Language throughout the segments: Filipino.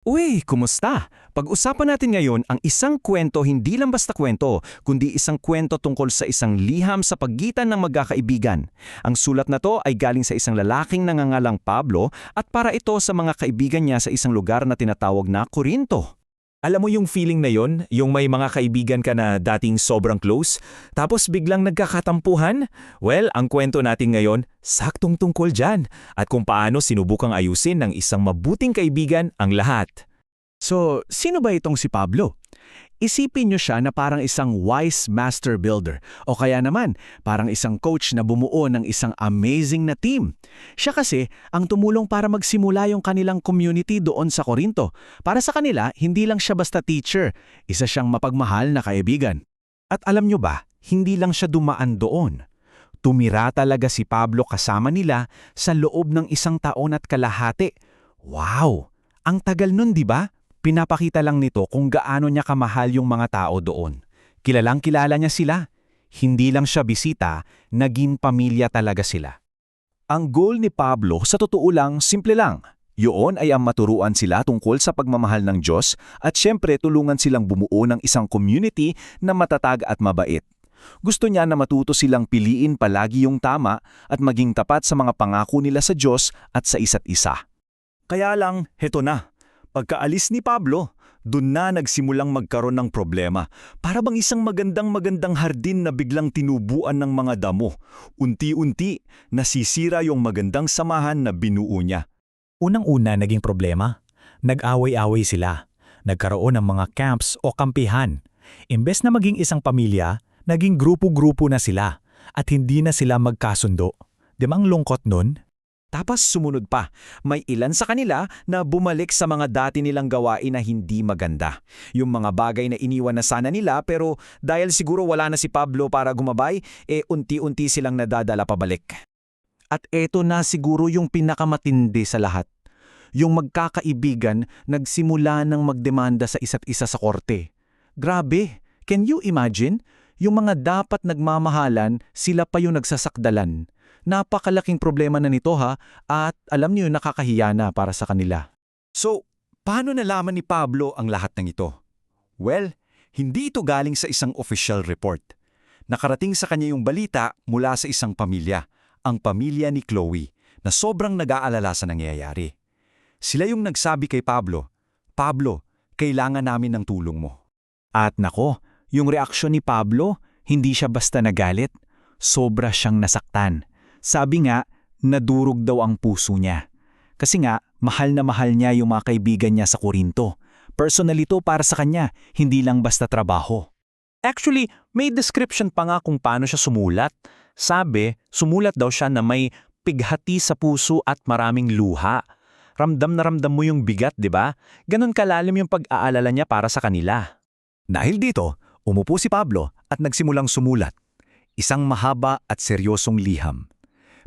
Uy, kumusta? Pag-usapan natin ngayon ang isang kwento hindi lang basta kwento, kundi isang kwento tungkol sa isang liham sa pagitan ng magkakaibigan. Ang sulat na to ay galing sa isang lalaking nangangalang Pablo at para ito sa mga kaibigan niya sa isang lugar na tinatawag na Corinto. Alam mo yung feeling na yon, yung may mga kaibigan ka na dating sobrang close, tapos biglang nagkakatampuhan? Well, ang kwento natin ngayon, saktong tungkol dyan, at kung paano sinubukang ayusin ng isang mabuting kaibigan ang lahat. So, sino ba itong si Pablo? Isipin niyo siya na parang isang wise master builder o kaya naman parang isang coach na bumuo ng isang amazing na team. Siya kasi ang tumulong para magsimula yung kanilang community doon sa Corinto. Para sa kanila, hindi lang siya basta teacher, isa siyang mapagmahal na kaibigan. At alam nyo ba, hindi lang siya dumaan doon. Tumira talaga si Pablo kasama nila sa loob ng 1 taon at kalahati. Wow! Ang tagal nun, di ba? Pinapakita lang nito kung gaano niya kamahal yung mga tao doon. Kilalang kilala niya sila. Hindi lang siya bisita, naging pamilya talaga sila. Ang goal ni Pablo sa totoo lang simple lang. Yun ay ang maturuan sila tungkol sa pagmamahal ng Diyos at syempre tulungan silang bumuo ng isang community na matatag at mabait. Gusto niya na matuto silang piliin palagi yung tama at maging tapat sa mga pangako nila sa Diyos at sa isa't isa. Kaya lang, heto na. Pagkaalis ni Pablo, dun na nagsimulang magkaroon ng problema. Para bang isang magandang hardin na biglang tinubuan ng mga damo. Unti-unti, nasisira yung magandang samahan na binuo niya. Unang-una naging problema, nag-away-away sila. Nagkaroon ng mga camps o kampihan. Imbes na maging isang pamilya, naging grupo-grupo na sila at hindi na sila magkasundo. Di ba ang lungkot nun? Tapos sumunod pa, may ilan sa kanila na bumalik sa mga dati nilang gawain na hindi maganda. Yung mga bagay na iniwan na sana nila pero dahil siguro wala na si Pablo para gumabay, unti-unti silang nadadala pabalik. At eto na siguro yung pinakamatindi sa lahat. Yung magkakaibigan nagsimula ng magdemanda sa isa't isa sa korte. Grabe, can you imagine? Yung mga dapat nagmamahalan, sila pa yung nagsasakdalan. Napakalaking problema na nito ha, at alam niyo nakakahiya na para sa kanila. So, paano nalaman ni Pablo ang lahat ng ito? Well, hindi ito galing sa isang official report. Nakarating sa kanya yung balita mula sa isang pamilya, ang pamilya ni Chloe, na sobrang nag-aalala sa nangyayari. Sila yung nagsabi kay Pablo, "Pablo, kailangan namin ng tulong mo." At nako, yung reaksyon ni Pablo, hindi siya basta nagalit, sobra siyang nasaktan. Sabi nga, nadurog daw ang puso niya. Kasi nga, mahal na mahal niya yung mga kaibigan niya sa Corinto. Personal ito para sa kanya, hindi lang basta trabaho. Actually, may description pa nga kung paano siya sumulat. Sabi, sumulat daw siya na may pighati sa puso at maraming luha. Ramdam na ramdam mo yung bigat, di ba? Ganon kalalim yung pag-aalala niya para sa kanila. Dahil dito, umupo si Pablo at nagsimulang sumulat. Isang mahaba at seryosong liham.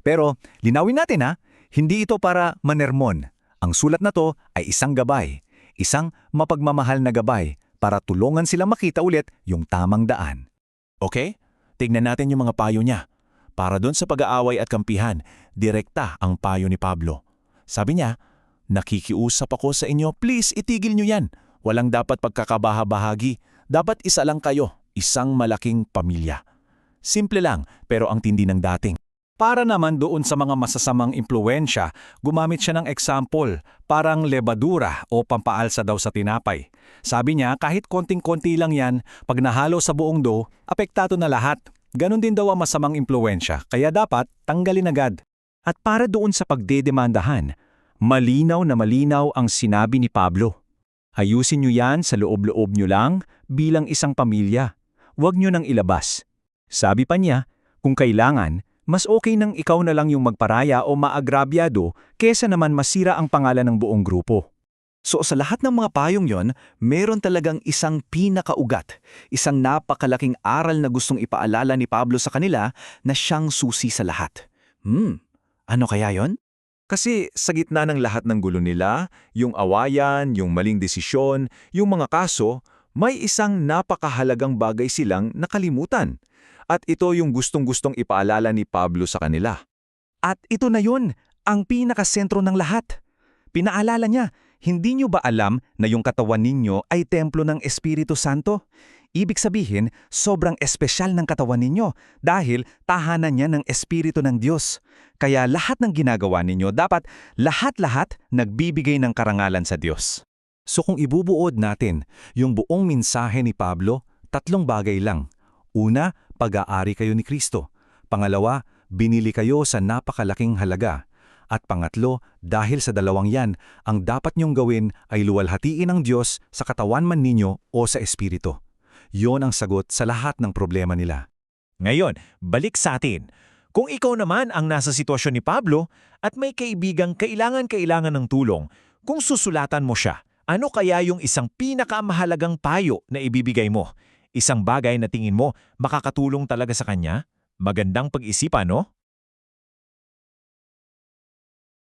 Pero linawin natin hindi ito para manermon. Ang sulat na to ay isang gabay, isang mapagmamahal na gabay para tulungan silang makita ulit yung tamang daan. Okay? Tignan natin yung mga payo niya. Para doon sa pag-aaway at kampihan, direkta ang payo ni Pablo. Sabi niya, "Nakikiusap ako sa inyo, please itigil niyo yan. Walang dapat pagkakabaha-bahagi. Dapat isa lang kayo, isang malaking pamilya." Simple lang, pero ang tindi ng dating. Para naman doon sa mga masasamang impluwensya, gumamit siya ng example, parang lebadura o pampaalsa daw sa tinapay. Sabi niya kahit konting-konti lang yan, pag nahalo sa buong dough, apektado na lahat. Ganon din daw ang masamang impluwensya, kaya dapat tanggalin agad. At para doon sa pagdedemandahan, malinaw na malinaw ang sinabi ni Pablo. Ayusin niyo yan sa loob-loob niyo lang bilang isang pamilya. Huwag niyo nang ilabas. Sabi pa niya, kung kailangan, mas okay nang ikaw na lang yung magparaya o maagrabyado kesa naman masira ang pangalan ng buong grupo. So sa lahat ng mga payong yon, meron talagang isang pinakaugat, isang napakalaking aral na gustong ipaalala ni Pablo sa kanila na siyang susi sa lahat. Ano kaya yon? Kasi sa gitna ng lahat ng gulo nila, yung awayan, yung maling desisyon, yung mga kaso, may isang napakahalagang bagay silang nakalimutan. At ito yung gustong-gustong ipaalala ni Pablo sa kanila. At ito na yun, ang pinakasentro ng lahat. Pinaalala niya, Hindi nyo ba alam na yung katawan ninyo ay templo ng Espiritu Santo? Ibig sabihin, sobrang espesyal ng katawan ninyo dahil tahanan niya ng Espiritu ng Diyos. Kaya lahat ng ginagawa ninyo dapat lahat-lahat nagbibigay ng karangalan sa Diyos. So kung ibubuod natin yung buong mensahe ni Pablo, 3 bagay lang. Una, pag-aari kayo ni Kristo. Pangalawa, binili kayo sa napakalaking halaga. At pangatlo, dahil sa 2 yan, ang dapat niyong gawin ay luwalhatiin ang Diyos sa katawan man ninyo o sa Espiritu. Yon ang sagot sa lahat ng problema nila. Ngayon, balik sa atin. Kung ikaw naman ang nasa sitwasyon ni Pablo at may kaibigang kailangan ng tulong, kung susulatan mo siya, ano kaya yung isang pinakamahalagang payo na ibibigay mo? Isang bagay na tingin mo makakatulong talaga sa kanya? Magandang pag-isipan, no?